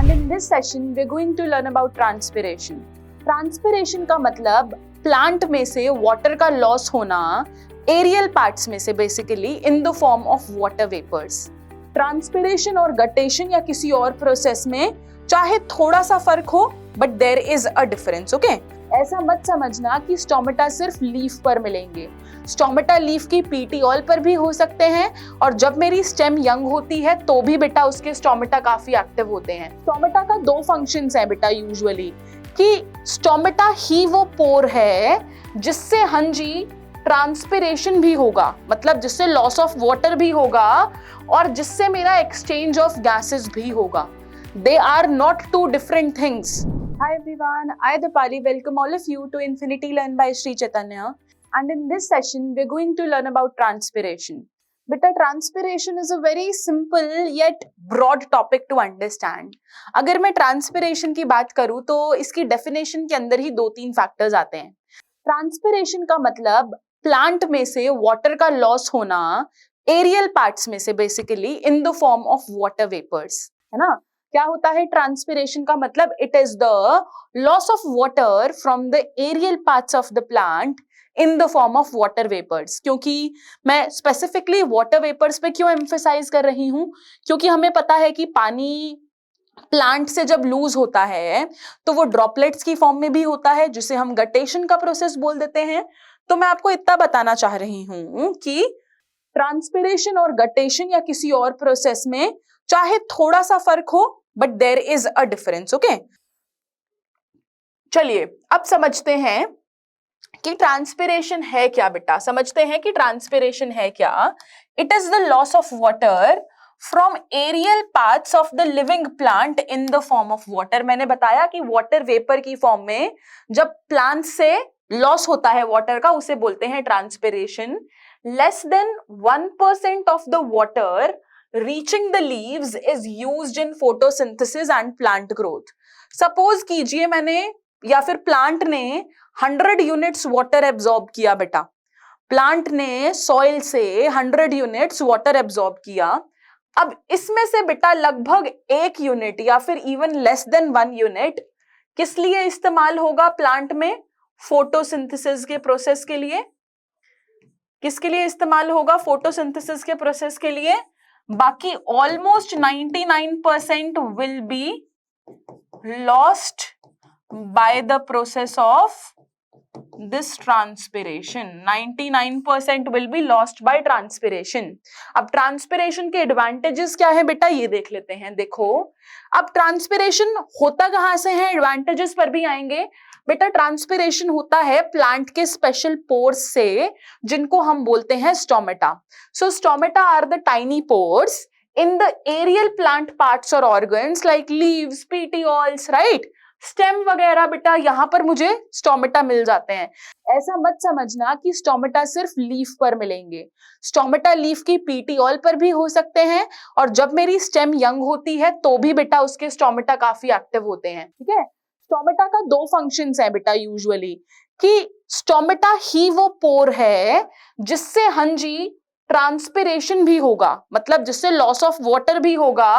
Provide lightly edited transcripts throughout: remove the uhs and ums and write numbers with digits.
And in this session, we're going to learn about transpiration. Transpiration का मतलब plant में से वाटर का लॉस होना एरियल पार्ट्स में से basically in the form of water vapours. Transpiration और गटेशन या किसी और प्रोसेस में चाहे थोड़ा सा फर्क हो but there is a difference. Okay, ऐसा मत समझना कि स्टोमेटा सिर्फ लीफ पर मिलेंगे. स्टोमेटा लीफ की पीटियोल पर भी हो सकते हैं और जब मेरी स्टेम यंग होती है तो भी बेटा उसके स्टोमेटा काफी एक्टिव होते हैं. स्टोमेटा का दो फंक्शंस हैं बेटा यूजुअली, कि स्टोमेटा ही वो पोर है जिससे हाँ जी ट्रांसपिरेशन भी होगा, मतलब जिससे लॉस ऑफ वाटर भी होगा और जिससे मेरा एक्सचेंज ऑफ गैसेस भी होगा. They are not two different things. Hi everyone, I Dipali welcome all of you to Infinity Learn by Sri Chaitanya. And in this session, we're going to learn about transpiration. Beta, transpiration is a very simple yet broad topic to understand. अगर मैं transpiration की बात करूँ तो इसकी definition के अंदर ही 2-3 factors आते हैं. Transpiration का मतलब plant में से water का loss होना aerial parts में से basically in the form of water vapors, है ना. क्या होता है ट्रांसपिरेशन का मतलब? It is the loss of water from the aerial parts of the plant in the form of water vapours. क्योंकि मैं स्पेसिफिकली वाटर वेपर्स पे क्यों एम्फेसाइज कर रही हूं? क्योंकि हमें पता है कि पानी प्लांट से जब लूज होता है तो वो ड्रॉपलेट्स की फॉर्म में भी होता है, जिसे हम गटेशन का प्रोसेस बोल देते हैं. तो मैं आपको इतना बताना चाह रही हूं कि ट्रांसपिरेशन और गटेशन या किसी और प्रोसेस में चाहे थोड़ा सा फर्क हो but there is a difference. Okay, चलिए अब समझते हैं कि ट्रांसपिरेशन है क्या बेटा. समझते हैं कि ट्रांसपिरेशन है क्या. It is the loss of water from aerial parts of the living plant in the form of water. मैंने बताया कि वाटर वेपर की फॉर्म में जब प्लांट से लॉस होता है वाटर का उसे बोलते हैं transpiration. Less than 1% of the water reaching the leaves is used in photosynthesis and plant growth. Suppose कीजिए मैंने या फिर प्लांट ने 100 यूनिट्स वाटर एब्जॉर्ब किया बेटा. प्लांट ने सॉइल से 100 यूनिट्स वाटर एब्जॉर्ब किया. अब इसमें से बेटा लगभग 1 यूनिट या फिर इवन लेस देन 1 यूनिट किस लिए इस्तेमाल होगा प्लांट में? फोटोसिंथेसिस के प्रोसेस के लिए. किसके लिए इस्तेमाल होगा? फोटोसिंथेसिस के प्रोसेस के लिए. बाकी almost 99% will be lost by the process of this transpiration. 99% will be lost by transpiration. अब ट्रांसपिरेशन के एडवांटेजेस क्या है बेटा ये देख लेते हैं. देखो अब ट्रांसपिरेशन होता कहां से है, एडवांटेजेस पर भी आएंगे. बेटा ट्रांसपिरेशन होता है प्लांट के स्पेशल पोर्स से जिनको हम बोलते हैं stomata. So stomata are the tiny pores in the aerial plant parts और organs like leaves, petioles, right, stem वगैरह. बेटा यहाँ पर मुझे स्टोमेटा मिल जाते हैं. ऐसा मत समझना कि स्टोमेटा सिर्फ लीफ पर मिलेंगे. स्टोमेटा लीफ की पीटियोल पर भी हो सकते हैं और जब मेरी स्टेम यंग होती है तो भी बेटा उसके स्टोमेटा काफी एक्टिव होते हैं. ठीक है, स्टोमेटा का दो फंक्शंस हैं बेटा यूजुअली, कि स्टोमेटा ही वो पोर है जिससे हाँ जी ट्रांसपिरेशन भी होगा, मतलब जिससे लॉस ऑफ वाटर भी होगा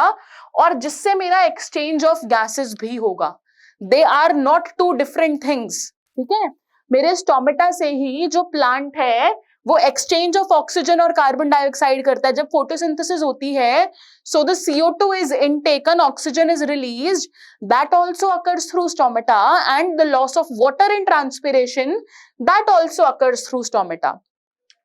और जिससे मेरा एक्सचेंज ऑफ गैसेस भी होगा. They are not two different things. ठीक है, मेरे स्टोमेटा से ही जो प्लांट है वो एक्सचेंज ऑफ ऑक्सीजन और कार्बन डाइऑक्साइड करता है. जब फोटोसिंथेसिस होती है so the CO2 is intaken, oxygen is released, that also occurs through stomata, and the loss of water in transpiration that also occurs through stomata.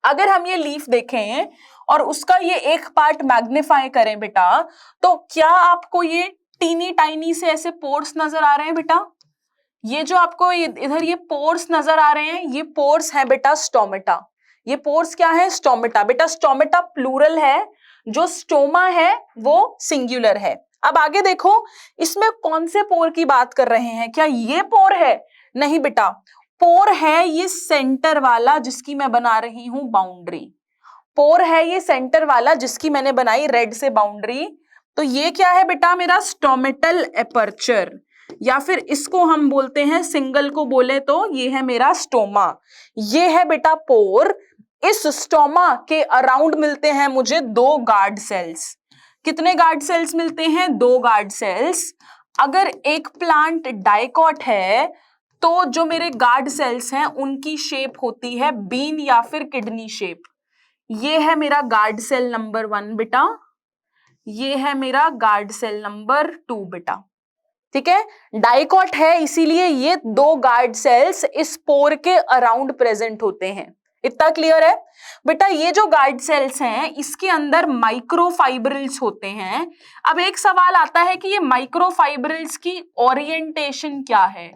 अगर हम ये leaf देखें और उसका ये एक पार्ट मैग्नीफाई करें बेटा तो क्या आपको ये टीनी टाइनी से ऐसे पोर्स नजर आ रहे हैं बेटा? ये जो आपको इधर ये पोर्स नजर आ रहे हैं ये पोर्स है बेटा स्टोमेटा. ये पोर्स क्या है? स्टोमेटा. बेटा स्टोमेटा प्लूरल है, जो स्टोमा है वो सिंगुलर है. अब आगे देखो इसमें कौन से पोर की बात कर रहे हैं. क्या ये पोर है? नहीं बेटा, पोर है ये सेंटर वाला जिसकी मैं बना रही हूं बाउंड्री. पोर है ये सेंटर वाला जिसकी मैंने बनाई रेड से बाउंड्री. तो ये क्या है बेटा? मेरा स्टोमेटल एपर्चर, या फिर इसको हम बोलते हैं, सिंगल को बोले तो ये है मेरा स्टोमा. ये है बेटा पोर. इस स्टोमा के अराउंड मिलते हैं मुझे 2 गार्ड सेल्स. कितने गार्ड सेल्स मिलते हैं? 2 गार्ड सेल्स. अगर एक प्लांट डाइकॉट है तो जो मेरे गार्ड सेल्स हैं उनकी शेप होती है बीन या फिर किडनी शेप। ये है मेरा गार्ड सेल नंबर 1 बेटा, ये है मेरा गार्ड सेल नंबर 2 बेटा। ठीक है, डाइकॉट है इसीलिए ये 2 गार्ड सेल्स इस पोर के अराउंड प्रेजेंट होते हैं। इतना क्लियर है बेटा? ये जो गार्ड सेल्स हैं इसके अंदर माइक्रोफाइब्रिल्स होते हैं। अब एक सवाल आता है कि ये माइक्रोफाइब्रिल्स की ओरिएंटेशन क्या है?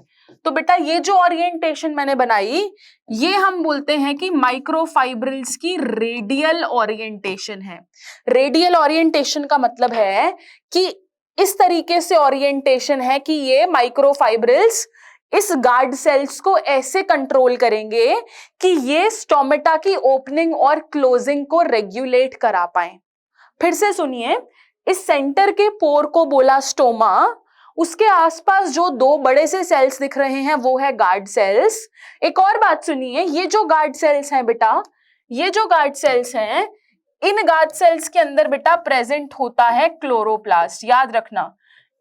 तो बेटा ये जो ओरिएंटेशन मैंने बनाई ये हम बोलते हैं कि माइक्रोफाइब्रिल्स की रेडियल ओरिएंटेशन है। रेडियल ओरिएंटेशन का मतलब है कि इस तरीके से ओरिएंटेशन है कि ये माइक्रोफाइब्रिल्स इस गार्ड सेल्स को ऐसे कंट्रोल करेंगे कि ये स्टोमेटा की ओपनिंग और क्लोजिंग को रेगुलेट करा पाए। फिर से सुनिए, इस सेंटर के पोर को बोला स्टोमा, उसके आसपास जो 2 बड़े से सेल्स दिख रहे हैं वो है गार्ड सेल्स। एक और बात सुनिए, ये जो गार्ड सेल्स हैं बेटा, ये जो गार्ड सेल्स हैं इन गार्ड सेल्स के अंदर बेटा प्रेजेंट होता है क्लोरोप्लास्ट। याद रखना,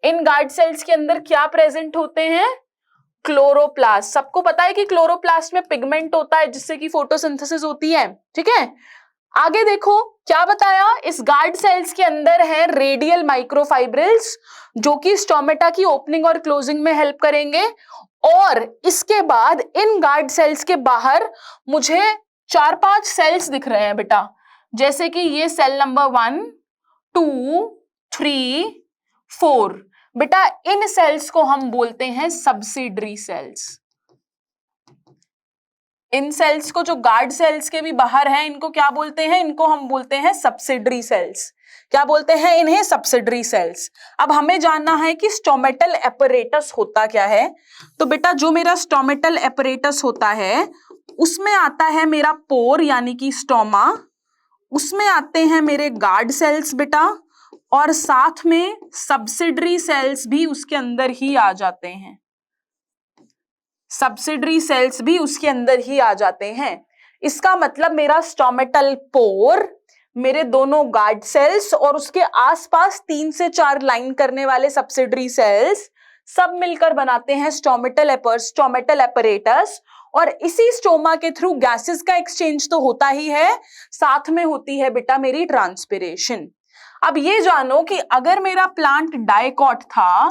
इन गार्ड सेल्स के अंदर क्या प्रेजेंट होते हैं? क्लोरोप्लास्ट। सबको पता है कि क्लोरोप्लास्ट में पिगमेंट होता है जिससे कि फोटोसिंथेसिस होती है। ठीक है, आगे देखो क्या बताया, इस गार्ड सेल्स के अंदर है रेडियल माइक्रोफाइब्रिल्स जो कि स्टोमेटा की ओपनिंग और क्लोजिंग में हेल्प करेंगे। और इसके बाद इन गार्ड सेल्स के बाहर मुझे 4-5 सेल्स दिख रहे हैं बेटा, जैसे कि ये सेल नंबर 1, 2, 3, 4। बेटा इन सेल्स को हम बोलते हैं सब्सिडरी सेल्स। इन सेल्स को, जो गार्ड सेल्स के भी बाहर हैं, इनको क्या बोलते हैं? इनको हम बोलते हैं सब्सिडरी सेल्स। क्या बोलते हैं इन्हें? Subsidiary cells. अब हमें जानना है कि स्टोमेटल एपरेटस होता क्या है। तो बेटा जो मेरा स्टोमेटल एपरेटस होता है उसमें आता है मेरा पोर यानी कि स्टोमा, उसमें आते हैं मेरे गार्ड सेल्स बेटा, और साथ में सब्सिडरी सेल्स भी उसके अंदर ही आ जाते हैं। सब्सिडरी सेल्स भी उसके अंदर ही आ जाते हैं। इसका मतलब मेरा स्टोमेटल पोर, मेरे दोनों गार्ड सेल्स और उसके आसपास 3 से 4 लाइन करने वाले सब्सिडरी सेल्स सब मिलकर बनाते हैं स्टोमेटल एपरेटस। और इसी स्टोमा के थ्रू गैसेस का एक्सचेंज तो होता ही है, साथ में होती है बेटा मेरी ट्रांसपिरेशन। अब ये जानो कि अगर मेरा प्लांट डाइकॉट था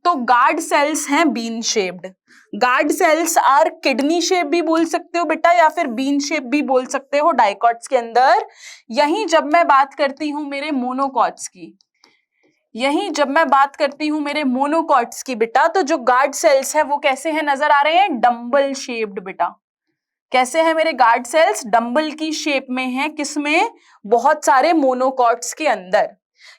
तो गार्ड सेल्स हैं bean shaped. Guard cells are kidney shape भी बोल सकते हो बेटा, या फिर बीन शेप भी बोल सकते हो डाइकॉट्स के अंदर। यहीं जब मैं बात करती हूं मेरे मोनोकॉट्स की, यहीं जब मैं बात करती हूं मेरे मोनोकॉट्स की बेटा, तो जो गार्ड सेल्स हैं वो कैसे हैं? नजर आ रहे हैं? डंबल शेप्ड बेटा। कैसे हैं मेरे गार्ड सेल्स? डंबल की शेप में हैं। किसमें? बहुत सारे मोनोकॉट्स के अंदर।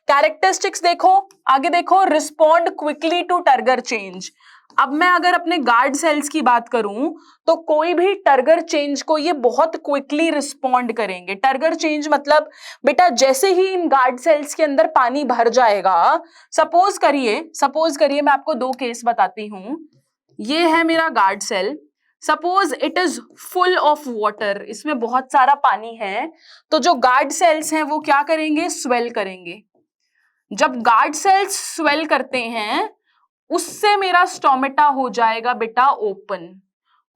कैरेक्टरिस्टिक्स देखो, आगे देखो, respond quickly to turgor change. अब मैं अगर अपने गार्ड सेल्स की बात करूं तो कोई भी टर्गर चेंज को ये बहुत क्विकली रिस्पॉन्ड करेंगे। टर्गर चेंज मतलब बेटा जैसे ही इन गार्ड सेल्स के अंदर पानी भर जाएगा, सपोज करिए मैं आपको 2 केस बताती हूं। ये है मेरा guard cell, suppose it is full of water, इसमें बहुत सारा पानी है, तो जो गार्ड सेल्स हैं वो क्या करेंगे? स्वेल करेंगे। जब गार्ड सेल्स स्वेल करते हैं उससे मेरा स्टोमेटा हो जाएगा बेटा ओपन,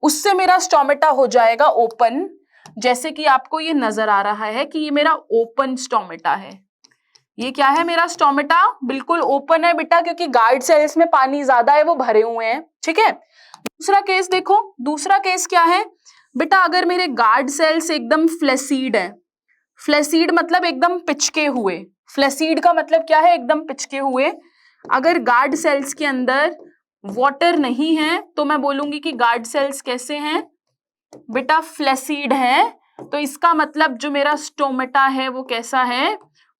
उससे मेरा स्टोमेटा हो जाएगा ओपन। जैसे कि आपको ये नजर आ रहा है कि ये मेरा ओपन स्टोमेटा है। ये क्या है? मेरा स्टोमेटा बिल्कुल ओपन है बेटा, क्योंकि गार्ड सेल्स में पानी ज्यादा है, वो भरे हुए हैं। ठीक है, दूसरा केस देखो। दूसरा केस क्या है बेटा? अगर मेरे गार्ड सेल्स एकदम फ्लैसीड है, फ्लैसीड मतलब एकदम पिचके हुए, फ्लैसीड का मतलब क्या है? एकदम पिचके हुए। अगर गार्ड सेल्स के अंदर वाटर नहीं है तो मैं बोलूंगी कि गार्ड सेल्स कैसे हैं बेटा? फ्लैसीड है। तो इसका मतलब जो मेरा स्टोमेटा है वो कैसा है?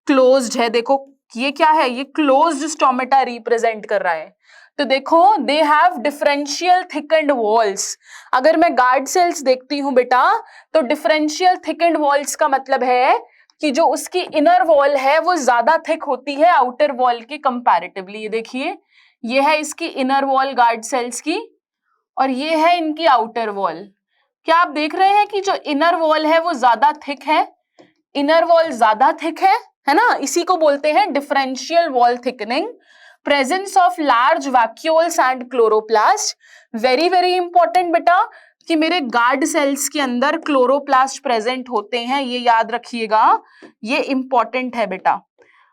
क्लोज्ड है। देखो ये क्या है? ये क्लोज्ड स्टोमेटा रिप्रेजेंट कर रहा है। तो देखो दे हैव डिफरेंशियल थिकन्ड वॉल्स। अगर मैं गार्ड सेल्स देखती हूं बेटा तो डिफरेंशियल थिकन्ड वॉल्स का मतलब है कि जो उसकी इनर वॉल है वो ज्यादा थिक होती है आउटर वॉल के कंपैरेटिवली। ये देखिए, ये है इसकी इनर वॉल गार्ड सेल्स की, और ये है इनकी आउटर वॉल। क्या आप देख रहे हैं कि जो इनर वॉल है वो ज्यादा थिक है? इनर वॉल ज्यादा थिक है ना? इसी को बोलते हैं differential wall thickening. Presence of large vacuoles and chloroplast, very very important बेटा कि मेरे गार्ड सेल्स के अंदर क्लोरोप्लास्ट प्रेजेंट होते हैं, ये याद रखिएगा, ये इंपॉर्टेंट है बेटा।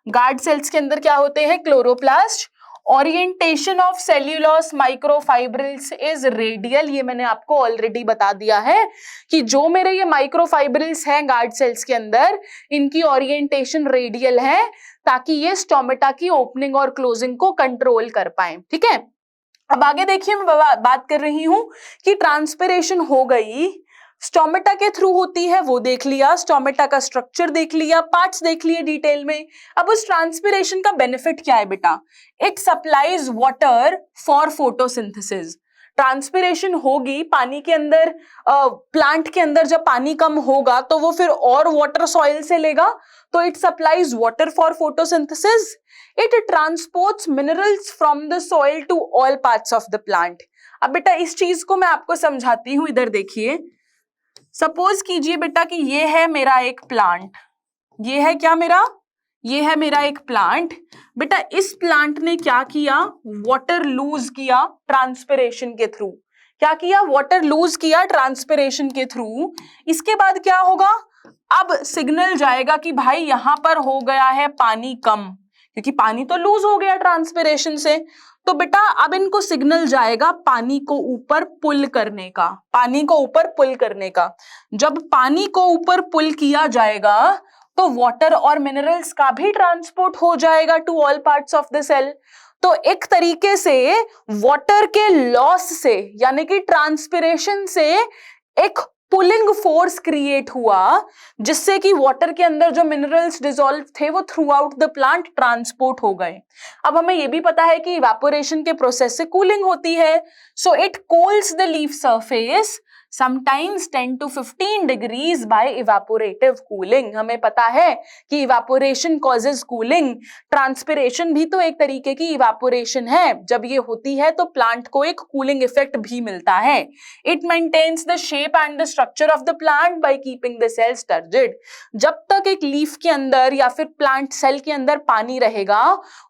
गार्ड सेल्स के अंदर क्या होते हैं? Chloroplast. Orientation of cellulose microfibrils is radial, ये मैंने आपको ऑलरेडी बता दिया है कि जो मेरे ये माइक्रोफाइब्रिल्स हैं गार्ड सेल्स के अंदर, इनकी ओरिएंटेशन रेडियल है ताकि ये स्टोमेटा की ओपनिंग और क्लोजिंग को कंट्रोल कर पाए। ठीक है, अब आगे देखिए, मैं बात कर रही हूं कि ट्रांसपिरेशन हो गई, स्टोमेटा के थ्रू होती है, वो देख लिया, स्टोमेटा का स्ट्रक्चर देख लिया, पार्ट्स देख लिए डिटेल में। अब उस ट्रांसपिरेशन का बेनिफिट क्या है बेटा? It supplies water for photosynthesis. Transpiration होगी पानी के अंदर, प्लांट के अंदर जब पानी कम होगा तो वो फिर और वाटर सॉइल से लेगा, तो it supplies water for photosynthesis. It transports minerals from the soil to all parts of the plant. अब बेटा इस चीज को मैं आपको समझाती हूं, इधर देखिए। सपोज कीजिए बेटा कि ये है मेरा एक प्लांट, ये है क्या मेरा? ये है मेरा एक प्लांट। बेटा इस प्लांट ने क्या किया? वाटर लूज किया ट्रांसपिरेशन के थ्रू। क्या किया? वाटर लूज किया ट्रांसपिरेशन के थ्रू। इसके बाद क्या होगा? अब सिग्नल जाएगा कि भाई यहां पर हो गया है पानी कम, क्योंकि पानी तो लूज हो गया ट्रांसपिरेशन से। तो बेटा अब इनको सिग्नल जाएगा पानी को ऊपर पुल करने का, पानी को ऊपर पुल करने का। जब पानी को ऊपर पुल किया जाएगा तो वाटर और मिनरल्स का भी ट्रांसपोर्ट हो जाएगा to all parts of the cell. तो एक तरीके से वाटर के लॉस से, यानी कि ट्रांसपिरेशन से, एक पुलिंग फोर्स क्रिएट हुआ जिससे कि वाटर के अंदर जो मिनरल्स डिसॉल्व थे वो through out the plant transport हो गए। अब हमें ये भी पता है कि इवेपोरेशन के प्रोसेस से कूलिंग होती है, so it cools the leaf surface sometimes 10 to 15 degrees by evaporative cooling। हमें पता है कि evaporation causes cooling, transpiration भी तो एक तरीके की evaporation है। जब ये होती है तो प्लांट को एक cooling effect भी मिलता है। It maintains the shape and the structure of the plant by keeping the cells turgid। जब तक एक लीफ के अंदर या फिर प्लांट सेल के अंदर पानी रहेगा,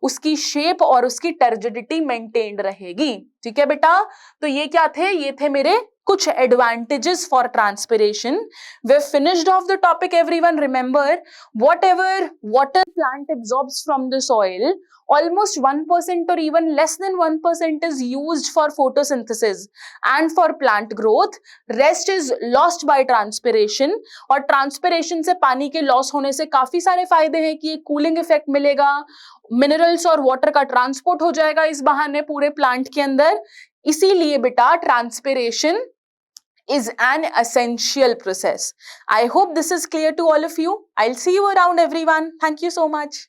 उसकी शेप और उसकी टर्जिडिटी मेंटेन्ड रहेगी। ठीक है बेटा, तो ये क्या थे? ये थे मेरे कुछ advantages for transpiration। We've finished off the topic everyone। Remember, whatever water plant absorbs from the soil, almost 1% or even less than 1% is used for photosynthesis and for plant growth। Rest is lost by transpiration। और transpiration से पानी के loss होने से काफी सारे फायदे हैं कि कूलिंग इफेक्ट मिलेगा, मिनरल्स और वाटर का ट्रांसपोर्ट हो जाएगा इस बहाने पूरे प्लांट के अंदर। इसीलिए बेटा transpiration is an essential process। I hope this is clear to all of you। I'll see you around everyone। Thank you so much।